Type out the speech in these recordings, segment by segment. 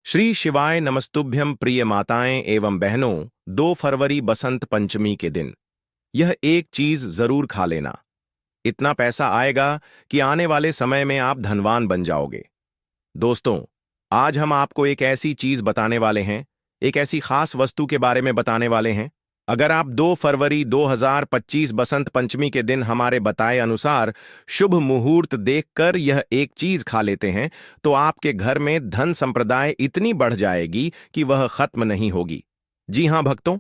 श्री शिवाय नमस्तुभ्यं प्रिय माताएं एवं बहनों। 2 फरवरी बसंत पंचमी के दिन यह एक चीज जरूर खा लेना। इतना पैसा आएगा कि आने वाले समय में आप धनवान बन जाओगे। दोस्तों, आज हम आपको एक ऐसी चीज बताने वाले हैं, एक ऐसी खास वस्तु के बारे में बताने वाले हैं। अगर आप 2 फरवरी 2025 बसंत पंचमी के दिन हमारे बताए अनुसार शुभ मुहूर्त देखकर यह एक चीज खा लेते हैं तो आपके घर में धन संप्रदाय इतनी बढ़ जाएगी कि वह खत्म नहीं होगी। जी हां भक्तों,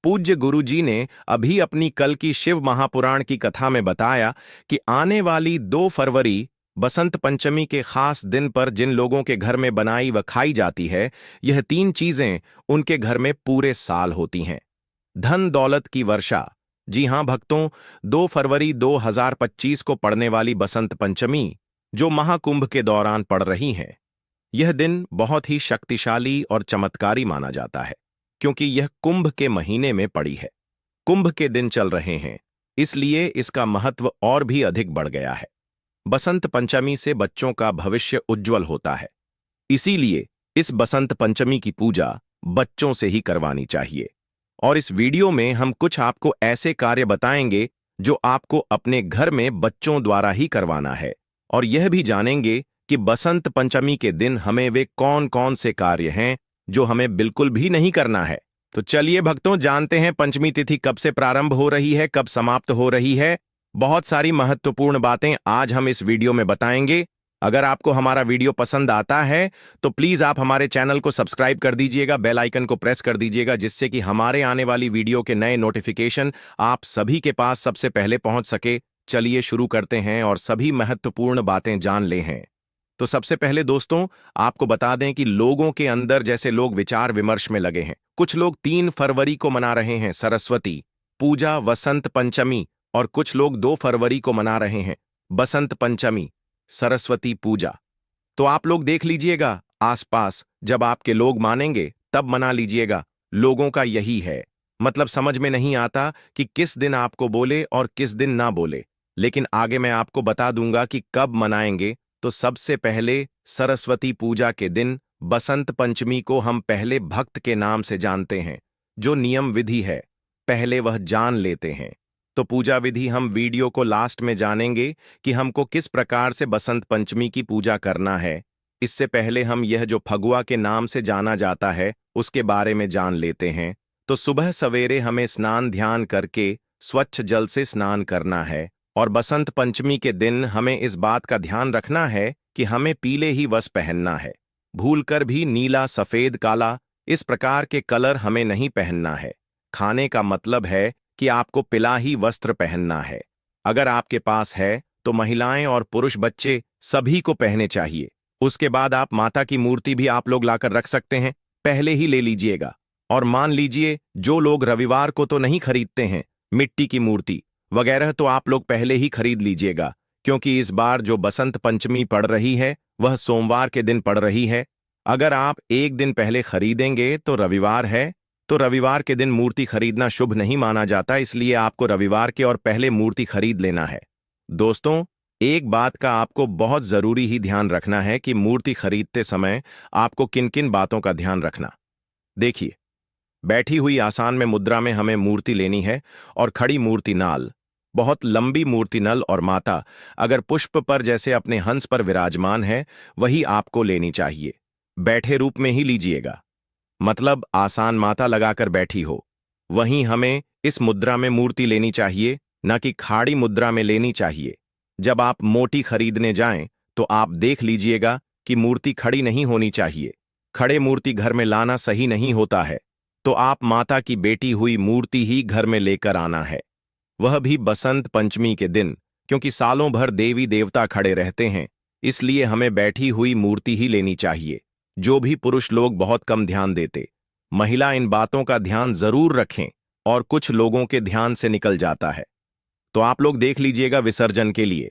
पूज्य गुरु जी ने अभी अपनी कल की शिव महापुराण की कथा में बताया कि आने वाली 2 फरवरी बसंत पंचमी के खास दिन पर जिन लोगों के घर में बनाई व खाई जाती है, यह 3 चीजें उनके घर में पूरे साल होती हैं। धन दौलत की वर्षा। जी हां भक्तों, 2 फरवरी 2025 को पड़ने वाली बसंत पंचमी जो महाकुंभ के दौरान पड़ रही है, यह दिन बहुत ही शक्तिशाली और चमत्कारी माना जाता है क्योंकि यह कुंभ के महीने में पड़ी है। कुंभ के दिन चल रहे हैं, इसलिए इसका महत्व और भी अधिक बढ़ गया है। बसंत पंचमी से बच्चों का भविष्य उज्जवल होता है, इसीलिए इस बसंत पंचमी की पूजा बच्चों से ही करवानी चाहिए। और इस वीडियो में हम कुछ आपको ऐसे कार्य बताएंगे जो आपको अपने घर में बच्चों द्वारा ही करवाना है, और यह भी जानेंगे कि बसंत पंचमी के दिन हमें वे कौन कौन से कार्य हैं जो हमें बिल्कुल भी नहीं करना है। तो चलिए भक्तों, जानते हैं पंचमी तिथि कब से प्रारंभ हो रही है, कब समाप्त हो रही है। बहुत सारी महत्वपूर्ण बातें आज हम इस वीडियो में बताएंगे। अगर आपको हमारा वीडियो पसंद आता है तो प्लीज आप हमारे चैनल को सब्सक्राइब कर दीजिएगा, बेल आइकन को प्रेस कर दीजिएगा, जिससे कि हमारे आने वाली वीडियो के नए नोटिफिकेशन आप सभी के पास सबसे पहले पहुंच सके। चलिए शुरू करते हैं और सभी महत्वपूर्ण बातें जान ले हैं। तो सबसे पहले दोस्तों, आपको बता दें कि लोगों के अंदर जैसे लोग विचार विमर्श में लगे हैं। कुछ लोग 3 फरवरी को मना रहे हैं सरस्वती पूजा वसंत पंचमी, और कुछ लोग 2 फरवरी को मना रहे हैं बसंत पंचमी सरस्वती पूजा। तो आप लोग देख लीजिएगा आसपास, जब आपके लोग मानेंगे तब मना लीजिएगा। लोगों का यही है, मतलब समझ में नहीं आता कि किस दिन आपको बोले और किस दिन ना बोले, लेकिन आगे मैं आपको बता दूंगा कि कब मनाएंगे। तो सबसे पहले सरस्वती पूजा के दिन बसंत पंचमी को हम पहले भक्त के नाम से जानते हैं। जो नियम विधि है पहले वह जान लेते हैं। तो पूजा विधि हम वीडियो को लास्ट में जानेंगे कि हमको किस प्रकार से बसंत पंचमी की पूजा करना है। इससे पहले हम यह जो फगुआ के नाम से जाना जाता है उसके बारे में जान लेते हैं। तो सुबह सवेरे हमें स्नान ध्यान करके स्वच्छ जल से स्नान करना है, और बसंत पंचमी के दिन हमें इस बात का ध्यान रखना है कि हमें पीले ही वस्त्र पहनना है। भूलकर भी नीला, सफेद, काला इस प्रकार के कलर हमें नहीं पहनना है। खाने का मतलब है कि आपको पिलाही वस्त्र पहनना है। अगर आपके पास है तो महिलाएं और पुरुष बच्चे सभी को पहने चाहिए। उसके बाद आप माता की मूर्ति भी आप लोग लाकर रख सकते हैं, पहले ही ले लीजिएगा। और मान लीजिए जो लोग रविवार को तो नहीं खरीदते हैं मिट्टी की मूर्ति वगैरह, तो आप लोग पहले ही खरीद लीजिएगा, क्योंकि इस बार जो बसंत पंचमी पड़ रही है वह सोमवार के दिन पड़ रही है। अगर आप एक दिन पहले खरीदेंगे तो रविवार है, तो रविवार के दिन मूर्ति खरीदना शुभ नहीं माना जाता, इसलिए आपको रविवार के और पहले मूर्ति खरीद लेना है। दोस्तों, एक बात का आपको बहुत जरूरी ही ध्यान रखना है कि मूर्ति खरीदते समय आपको किन किन बातों का ध्यान रखना। देखिए, बैठी हुई आसान में मुद्रा में हमें मूर्ति लेनी है, और खड़ी मूर्ति नाल, बहुत लंबी मूर्ति नल और माता अगर पुष्प पर जैसे अपने हंस पर विराजमान है वही आपको लेनी चाहिए। बैठे रूप में ही लीजिएगा, मतलब आसान माता लगाकर बैठी हो। वहीं हमें इस मुद्रा में मूर्ति लेनी चाहिए, न कि खाड़ी मुद्रा में लेनी चाहिए। जब आप मोटी खरीदने जाएं तो आप देख लीजिएगा कि मूर्ति खड़ी नहीं होनी चाहिए। खड़े मूर्ति घर में लाना सही नहीं होता है, तो आप माता की बेटी हुई मूर्ति ही घर में लेकर आना है, वह भी बसंत पंचमी के दिन, क्योंकि सालों भर देवी देवता खड़े रहते हैं, इसलिए हमें बैठी हुई मूर्ति ही लेनी चाहिए, जो भी पुरुष लोग बहुत कम ध्यान देते। महिला इन बातों का ध्यान जरूर रखें, और कुछ लोगों के ध्यान से निकल जाता है। तो आप लोग देख लीजिएगा विसर्जन के लिए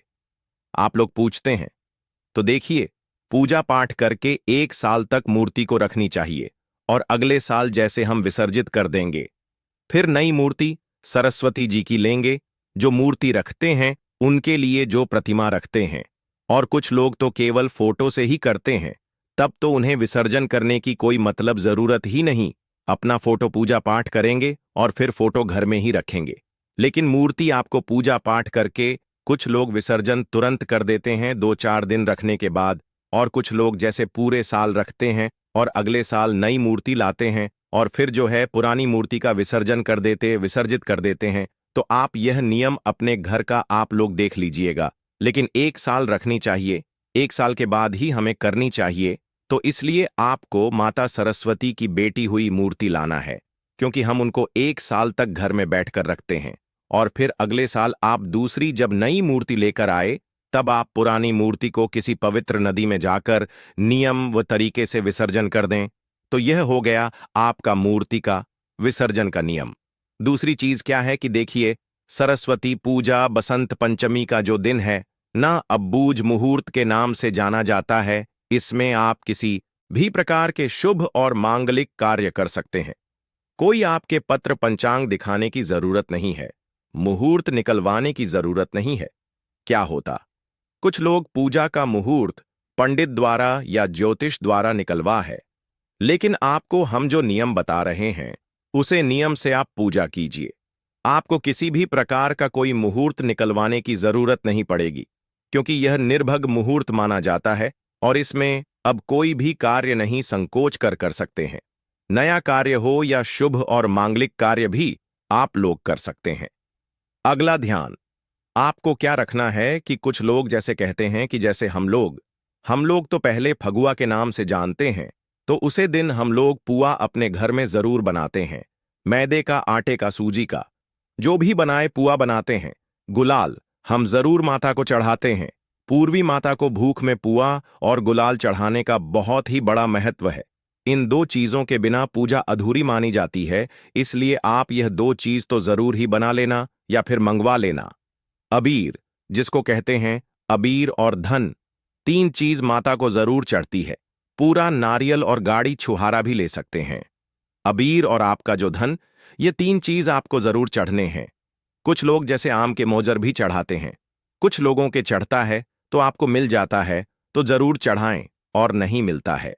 आप लोग पूछते हैं, तो देखिए, पूजा पाठ करके 1 साल तक मूर्ति को रखनी चाहिए, और अगले साल जैसे हम विसर्जित कर देंगे, फिर नई मूर्ति सरस्वती जी की लेंगे। जो मूर्ति रखते हैं उनके लिए जो प्रतिमा रखते हैं, और कुछ लोग तो केवल फोटो से ही करते हैं, तब तो उन्हें विसर्जन करने की कोई मतलब जरूरत ही नहीं। अपना फोटो पूजा पाठ करेंगे और फिर फोटो घर में ही रखेंगे। लेकिन मूर्ति आपको पूजा पाठ करके कुछ लोग विसर्जन तुरंत कर देते हैं 2-4 दिन रखने के बाद, और कुछ लोग जैसे पूरे साल रखते हैं और अगले साल नई मूर्ति लाते हैं और फिर जो है पुरानी मूर्ति का विसर्जित कर देते हैं। तो आप यह नियम अपने घर का आप लोग देख लीजिएगा, लेकिन 1 साल रखनी चाहिए, 1 साल के बाद ही हमें करनी चाहिए। तो इसलिए आपको माता सरस्वती की बेटी हुई मूर्ति लाना है, क्योंकि हम उनको 1 साल तक घर में बैठकर रखते हैं और फिर अगले साल आप दूसरी जब नई मूर्ति लेकर आए तब आप पुरानी मूर्ति को किसी पवित्र नदी में जाकर नियम व तरीके से विसर्जन कर दें। तो यह हो गया आपका मूर्ति का विसर्जन का नियम। दूसरी चीज क्या है कि देखिए, सरस्वती पूजा बसंत पंचमी का जो दिन है ना, अब्बूझ मुहूर्त के नाम से जाना जाता है। इसमें आप किसी भी प्रकार के शुभ और मांगलिक कार्य कर सकते हैं। कोई आपके पत्र पंचांग दिखाने की जरूरत नहीं है, मुहूर्त निकलवाने की जरूरत नहीं है। क्या होता, कुछ लोग पूजा का मुहूर्त पंडित द्वारा या ज्योतिष द्वारा निकलवा है, लेकिन आपको हम जो नियम बता रहे हैं उसे नियम से आप पूजा कीजिए। आपको किसी भी प्रकार का कोई मुहूर्त निकलवाने की जरूरत नहीं पड़ेगी, क्योंकि यह निर्भग मुहूर्त माना जाता है और इसमें अब कोई भी कार्य नहीं संकोच कर सकते हैं। नया कार्य हो या शुभ और मांगलिक कार्य भी आप लोग कर सकते हैं। अगला ध्यान आपको क्या रखना है कि कुछ लोग जैसे कहते हैं कि जैसे हम लोग तो पहले फगुआ के नाम से जानते हैं, तो उसे दिन हम लोग पुआ अपने घर में जरूर बनाते हैं। मैदे का, आटे का, सूजी का, जो भी बनाए पुआ बनाते हैं। गुलाल हम जरूर माता को चढ़ाते हैं। पूर्वी माता को भूख में पुआ और गुलाल चढ़ाने का बहुत ही बड़ा महत्व है। इन 2 चीजों के बिना पूजा अधूरी मानी जाती है, इसलिए आप यह 2 चीज तो जरूर ही बना लेना या फिर मंगवा लेना। अबीर, जिसको कहते हैं अबीर और धन, 3 चीज माता को जरूर चढ़ती है। पूरा नारियल और गाड़ी छुहारा भी ले सकते हैं। अबीर और आपका जो धन, ये 3 चीज आपको जरूर चढ़ने हैं। कुछ लोग जैसे आम के मोजर भी चढ़ाते हैं। कुछ लोगों के चढ़ता है तो आपको मिल जाता है तो जरूर चढ़ाएं, और नहीं मिलता है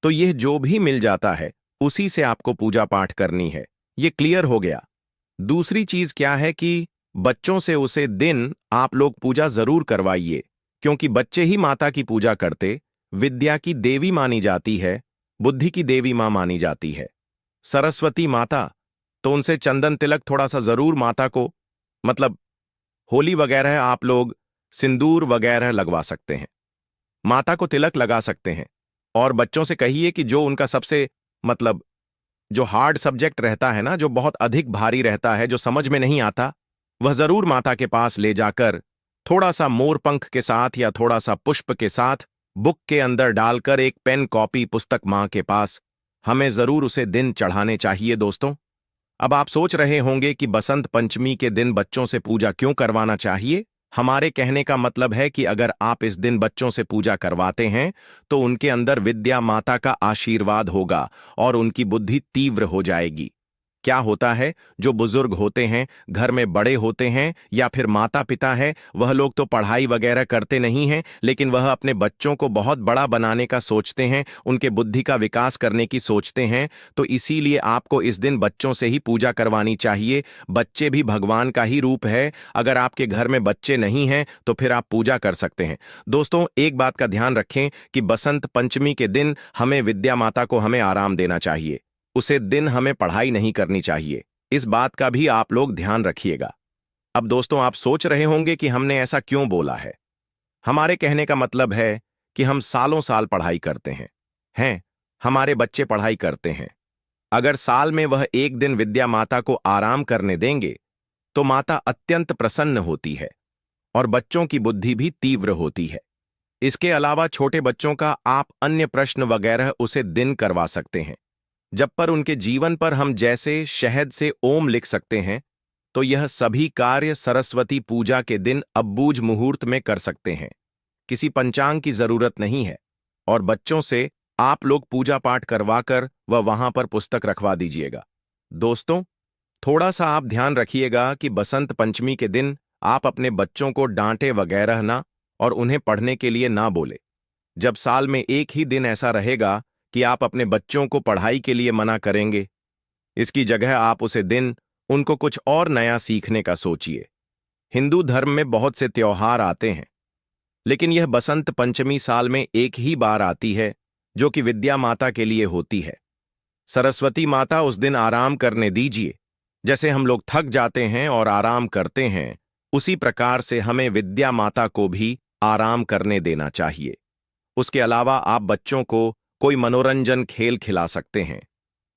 तो यह जो भी मिल जाता है उसी से आपको पूजा पाठ करनी है। ये क्लियर हो गया। दूसरी चीज क्या है कि बच्चों से उसे दिन आप लोग पूजा जरूर करवाइए, क्योंकि बच्चे ही माता की पूजा करते विद्या की देवी मानी जाती है, बुद्धि की देवी मां मानी जाती है सरस्वती माता। तो उनसे चंदन तिलक थोड़ा सा जरूर माता को, मतलब होली वगैरह आप लोग सिंदूर वगैरह लगवा सकते हैं, माता को तिलक लगा सकते हैं। और बच्चों से कहिए कि जो उनका सबसे, मतलब जो हार्ड सब्जेक्ट रहता है ना, जो बहुत अधिक भारी रहता है, जो समझ में नहीं आता, वह जरूर माता के पास ले जाकर थोड़ा सा मोर पंख के साथ या थोड़ा सा पुष्प के साथ बुक के अंदर डालकर एक पेन कॉपी पुस्तक मां के पास हमें जरूर उसे दिन चढ़ाने चाहिए। दोस्तों, अब आप सोच रहे होंगे कि बसंत पंचमी के दिन बच्चों से पूजा क्यों करवाना चाहिए। हमारे कहने का मतलब है कि अगर आप इस दिन बच्चों से पूजा करवाते हैं तो उनके अंदर विद्या माता का आशीर्वाद होगा और उनकी बुद्धि तीव्र हो जाएगी। क्या होता है, जो बुजुर्ग होते हैं, घर में बड़े होते हैं या फिर माता पिता हैं, वह लोग तो पढ़ाई वगैरह करते नहीं हैं, लेकिन वह अपने बच्चों को बहुत बड़ा बनाने का सोचते हैं, उनके बुद्धि का विकास करने की सोचते हैं। तो इसीलिए आपको इस दिन बच्चों से ही पूजा करवानी चाहिए। बच्चे भी भगवान का ही रूप है। अगर आपके घर में बच्चे नहीं हैं तो फिर आप पूजा कर सकते हैं। दोस्तों, एक बात का ध्यान रखें कि बसंत पंचमी के दिन हमें विद्या माता को हमें आराम देना चाहिए। उसे दिन हमें पढ़ाई नहीं करनी चाहिए। इस बात का भी आप लोग ध्यान रखिएगा। अब दोस्तों, आप सोच रहे होंगे कि हमने ऐसा क्यों बोला है। हमारे कहने का मतलब है कि हम सालों साल पढ़ाई करते हैं, हमारे बच्चे पढ़ाई करते हैं। अगर साल में वह एक दिन विद्या माता को आराम करने देंगे तो माता अत्यंत प्रसन्न होती है और बच्चों की बुद्धि भी तीव्र होती है। इसके अलावा छोटे बच्चों का आप अन्य प्रश्न वगैरह उसे दिन करवा सकते हैं। जब पर उनके जीवन पर हम जैसे शहद से ओम लिख सकते हैं, तो यह सभी कार्य सरस्वती पूजा के दिन अब्बूझ मुहूर्त में कर सकते हैं। किसी पंचांग की जरूरत नहीं है और बच्चों से आप लोग पूजा पाठ करवाकर वहां पर पुस्तक रखवा दीजिएगा। दोस्तों, थोड़ा सा आप ध्यान रखिएगा कि बसंत पंचमी के दिन आप अपने बच्चों को डांटे वगैरह ना और उन्हें पढ़ने के लिए ना बोले। जब साल में एक ही दिन ऐसा रहेगा कि आप अपने बच्चों को पढ़ाई के लिए मना करेंगे, इसकी जगह आप उसे दिन उनको कुछ और नया सीखने का सोचिए। हिंदू धर्म में बहुत से त्योहार आते हैं, लेकिन यह बसंत पंचमी साल में एक ही बार आती है, जो कि विद्या माता के लिए होती है। सरस्वती माता उस दिन आराम करने दीजिए। जैसे हम लोग थक जाते हैं और आराम करते हैं, उसी प्रकार से हमें विद्या माता को भी आराम करने देना चाहिए। उसके अलावा आप बच्चों को कोई मनोरंजन खेल खिला सकते हैं,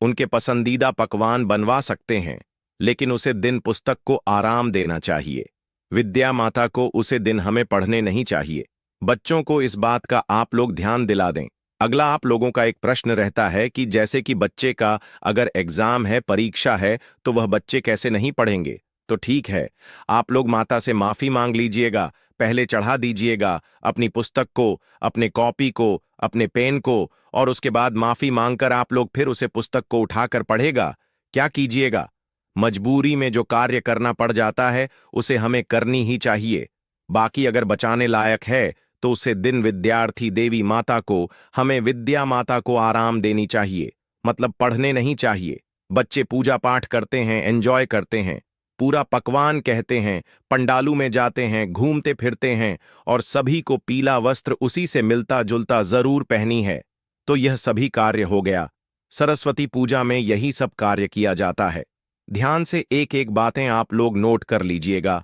उनके पसंदीदा पकवान बनवा सकते हैं, लेकिन उसे दिन पुस्तक को आराम देना चाहिए। विद्या माता को उसे दिन हमें पढ़ने नहीं चाहिए। बच्चों को इस बात का आप लोग ध्यान दिला दें। अगला आप लोगों का एक प्रश्न रहता है कि जैसे कि बच्चे का अगर एग्जाम है, परीक्षा है, तो वह बच्चे कैसे नहीं पढ़ेंगे। तो ठीक है, आप लोग माता से माफी मांग लीजिएगा, पहले चढ़ा दीजिएगा अपनी पुस्तक को, अपने कॉपी को, अपने पेन को, और उसके बाद माफी मांगकर आप लोग फिर उसे पुस्तक को उठाकर पढ़ेगा। क्या कीजिएगा, मजबूरी में जो कार्य करना पड़ जाता है उसे हमें करनी ही चाहिए। बाकी अगर बचाने लायक है तो उसे दिन विद्यार्थी देवी माता को, हमें विद्या माता को आराम देनी चाहिए, मतलब पढ़ने नहीं चाहिए। बच्चे पूजा पाठ करते हैं, एंजॉय करते हैं, पूरा पकवान कहते हैं, पंडालू में जाते हैं, घूमते फिरते हैं, और सभी को पीला वस्त्र उसी से मिलता जुलता जरूर पहनी है। तो यह सभी कार्य हो गया। सरस्वती पूजा में यही सब कार्य किया जाता है। ध्यान से एक एक बातें आप लोग नोट कर लीजिएगा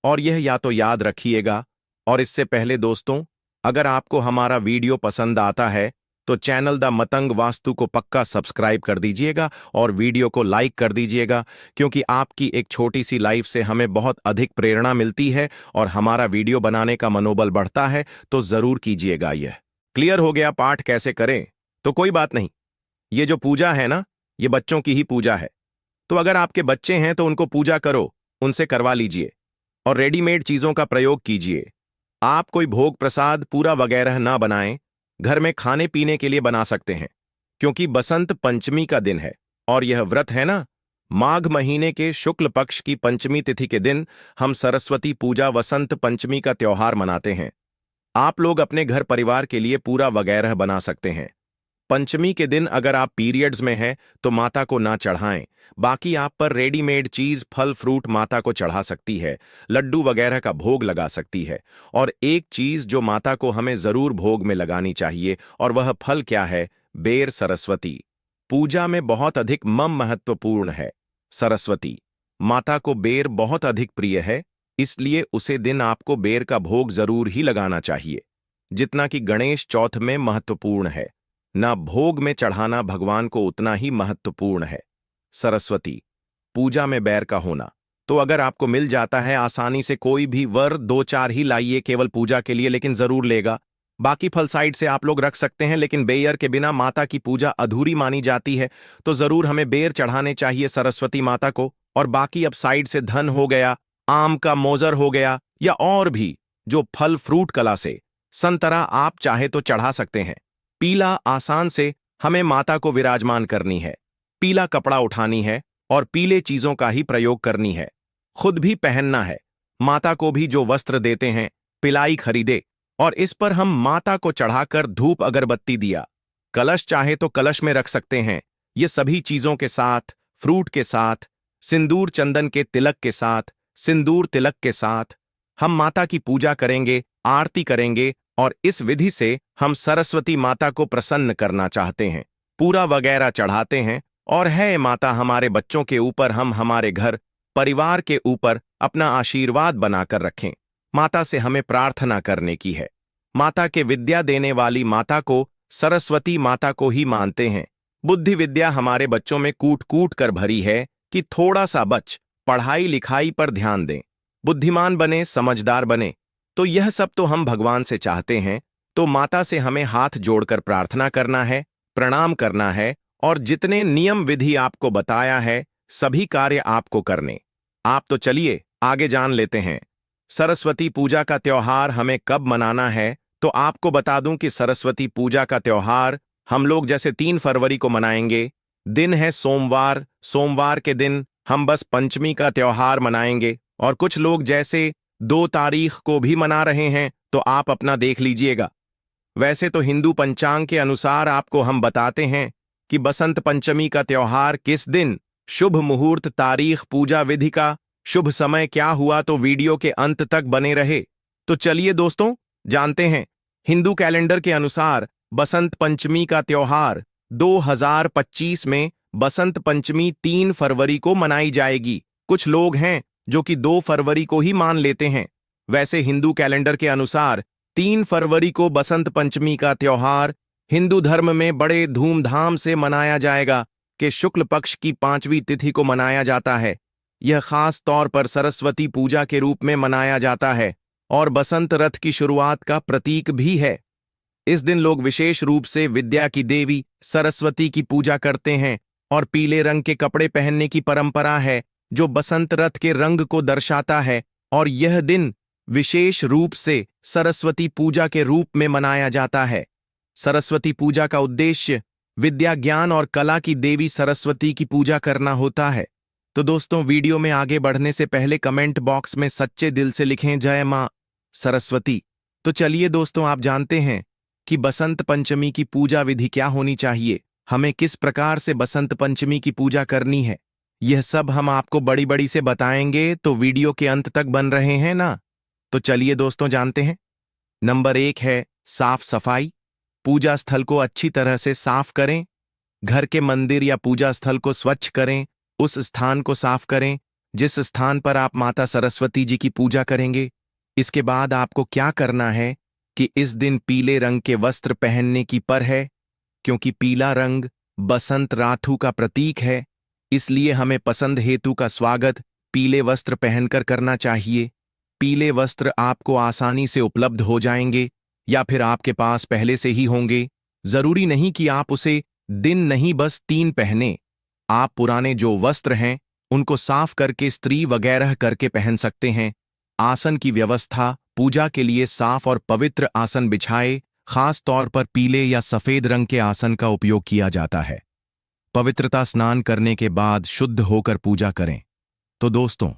और यह या तो याद रखिएगा। और इससे पहले दोस्तों, अगर आपको हमारा वीडियो पसंद आता है तो चैनल द मतंग वास्तु को पक्का सब्सक्राइब कर दीजिएगा और वीडियो को लाइक कर दीजिएगा, क्योंकि आपकी एक छोटी सी लाइफ से हमें बहुत अधिक प्रेरणा मिलती है और हमारा वीडियो बनाने का मनोबल बढ़ता है। तो जरूर कीजिएगा। यह क्लियर हो गया पाठ कैसे करें? तो कोई बात नहीं, ये जो पूजा है ना, ये बच्चों की ही पूजा है। तो अगर आपके बच्चे हैं तो उनको पूजा करो, उनसे करवा लीजिए और रेडीमेड चीजों का प्रयोग कीजिए। आप कोई भोग प्रसाद पूरा वगैरह ना बनाएं, घर में खाने पीने के लिए बना सकते हैं, क्योंकि बसंत पंचमी का दिन है और यह व्रत है ना, माघ महीने के शुक्ल पक्ष की पंचमी तिथि के दिन हम सरस्वती पूजा वसंत पंचमी का त्योहार मनाते हैं। आप लोग अपने घर परिवार के लिए पूरा वगैरह बना सकते हैं। पंचमी के दिन अगर आप पीरियड्स में हैं तो माता को ना चढ़ाएं, बाकी आप पर रेडीमेड चीज फल फ्रूट माता को चढ़ा सकती है, लड्डू वगैरह का भोग लगा सकती है। और एक चीज जो माता को हमें जरूर भोग में लगानी चाहिए, और वह फल क्या है? बेर। सरस्वती पूजा में बहुत अधिक महत्वपूर्ण है। सरस्वती माता को बेर बहुत अधिक प्रिय है, इसलिए उसे दिन आपको बेर का भोग जरूर ही लगाना चाहिए, जितना कि गणेश चौथ में महत्वपूर्ण है। ना भोग में चढ़ाना भगवान को उतना ही महत्वपूर्ण है। सरस्वती पूजा में बैर का होना, तो अगर आपको मिल जाता है आसानी से कोई भी वर, 2-4 ही लाइए केवल पूजा के लिए, लेकिन जरूर लेगा। बाकी फल साइड से आप लोग रख सकते हैं, लेकिन बेयर के बिना माता की पूजा अधूरी मानी जाती है, तो जरूर हमें बेर चढ़ाने चाहिए सरस्वती माता को। और बाकी अब साइड से धन हो गया, आम का मोजर हो गया, या और भी जो फल फ्रूट कला से संतरा आप चाहे तो चढ़ा सकते हैं। पीला आसान से हमें माता को विराजमान करनी है, पीला कपड़ा उठानी है और पीले चीजों का ही प्रयोग करनी है। खुद भी पहनना है, माता को भी जो वस्त्र देते हैं पिलाई खरीदे, और इस पर हम माता को चढ़ाकर धूप अगरबत्ती दिया, कलश चाहे तो कलश में रख सकते हैं। ये सभी चीजों के साथ, फ्रूट के साथ, सिंदूर चंदन के तिलक के साथ, सिंदूर तिलक के साथ हम माता की पूजा करेंगे, आरती करेंगे, और इस विधि से हम सरस्वती माता को प्रसन्न करना चाहते हैं। पूरा वगैरह चढ़ाते हैं और है माता हमारे बच्चों के ऊपर, हम हमारे घर परिवार के ऊपर अपना आशीर्वाद बनाकर रखें। माता से हमें प्रार्थना करने की है। माता के विद्या देने वाली माता को सरस्वती माता को ही मानते हैं। बुद्धि विद्या हमारे बच्चों में कूट कूट कर भरी है कि थोड़ा सा बच पढ़ाई लिखाई पर ध्यान दें, बुद्धिमान बने, समझदार बने। तो यह सब तो हम भगवान से चाहते हैं, तो माता से हमें हाथ जोड़कर प्रार्थना करना है, प्रणाम करना है, और जितने नियम विधि आपको बताया है सभी कार्य आपको करने। आप तो चलिए आगे जान लेते हैं। सरस्वती पूजा का त्योहार हमें कब मनाना है, तो आपको बता दूं कि सरस्वती पूजा का त्योहार हम लोग जैसे 3 फरवरी को मनाएंगे। दिन है सोमवार, सोमवार के दिन हम बस पंचमी का त्योहार मनाएंगे, और कुछ लोग जैसे 2 तारीख को भी मना रहे हैं, तो आप अपना देख लीजिएगा। वैसे तो हिंदू पंचांग के अनुसार आपको हम बताते हैं कि बसंत पंचमी का त्योहार किस दिन, शुभ मुहूर्त, तारीख, पूजा विधि का शुभ समय क्या हुआ, तो वीडियो के अंत तक बने रहे। तो चलिए दोस्तों जानते हैं। हिंदू कैलेंडर के अनुसार बसंत पंचमी का त्योहार 2025 में बसंत पंचमी 3 फरवरी को मनाई जाएगी। कुछ लोग हैं जो कि 2 फरवरी को ही मान लेते हैं। वैसे हिंदू कैलेंडर के अनुसार 3 फरवरी को बसंत पंचमी का त्योहार हिंदू धर्म में बड़े धूमधाम से मनाया जाएगा कि शुक्ल पक्ष की 5वीं तिथि को मनाया जाता है। यह खास तौर पर सरस्वती पूजा के रूप में मनाया जाता है और बसंत रथ की शुरुआत का प्रतीक भी है। इस दिन लोग विशेष रूप से विद्या की देवी सरस्वती की पूजा करते हैं और पीले रंग के कपड़े पहनने की परंपरा है जो बसंत रथ के रंग को दर्शाता है। और यह दिन विशेष रूप से सरस्वती पूजा के रूप में मनाया जाता है। सरस्वती पूजा का उद्देश्य विद्या, ज्ञान और कला की देवी सरस्वती की पूजा करना होता है। तो दोस्तों वीडियो में आगे बढ़ने से पहले कमेंट बॉक्स में सच्चे दिल से लिखें जय मां सरस्वती। तो चलिए दोस्तों आप जानते हैं कि बसंत पंचमी की पूजा विधि क्या होनी चाहिए, हमें किस प्रकार से बसंत पंचमी की पूजा करनी है। यह सब हम आपको बड़ी बड़ी से बताएंगे, तो वीडियो के अंत तक बन रहे हैं ना। तो चलिए दोस्तों जानते हैं। नंबर 1 है साफ सफाई। पूजा स्थल को अच्छी तरह से साफ करें। घर के मंदिर या पूजा स्थल को स्वच्छ करें। उस स्थान को साफ करें जिस स्थान पर आप माता सरस्वती जी की पूजा करेंगे। इसके बाद आपको क्या करना है कि इस दिन पीले रंग के वस्त्र पहनने की पर है, क्योंकि पीला रंग बसंत राथु का प्रतीक है। इसलिए हमें पसंद हेतु का स्वागत पीले वस्त्र पहनकर करना चाहिए। पीले वस्त्र आपको आसानी से उपलब्ध हो जाएंगे या फिर आपके पास पहले से ही होंगे। जरूरी नहीं कि आप उसे दिन नहीं बस 3 पहने। आप पुराने जो वस्त्र हैं उनको साफ करके स्त्री वगैरह करके पहन सकते हैं। आसन की व्यवस्था, पूजा के लिए साफ और पवित्र आसन बिछाए। खास तौर पर पीले या सफेद रंग के आसन का उपयोग किया जाता है। पवित्रता स्नान करने के बाद शुद्ध होकर पूजा करें। तो दोस्तों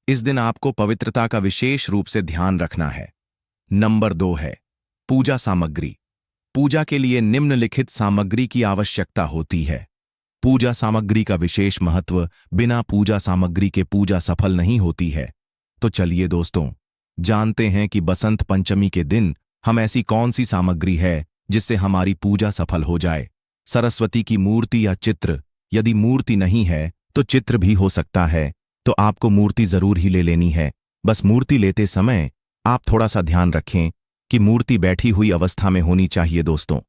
इस दिन आपको पवित्रता का विशेष रूप से ध्यान रखना है। नंबर 2 है पूजा सामग्री। पूजा के लिए निम्नलिखित सामग्री की आवश्यकता होती है। पूजा सामग्री का विशेष महत्व, बिना पूजा सामग्री के पूजा सफल नहीं होती है। तो चलिए दोस्तों जानते हैं कि बसंत पंचमी के दिन हम ऐसी कौन सी सामग्री है जिससे हमारी पूजा सफल हो जाए। सरस्वती की मूर्ति या चित्र, यदि मूर्ति नहीं है तो चित्र भी हो सकता है। तो आपको मूर्ति जरूर ही ले लेनी है। बस मूर्ति लेते समय आप थोड़ा सा ध्यान रखें कि मूर्ति बैठी हुई अवस्था में होनी चाहिए दोस्तों।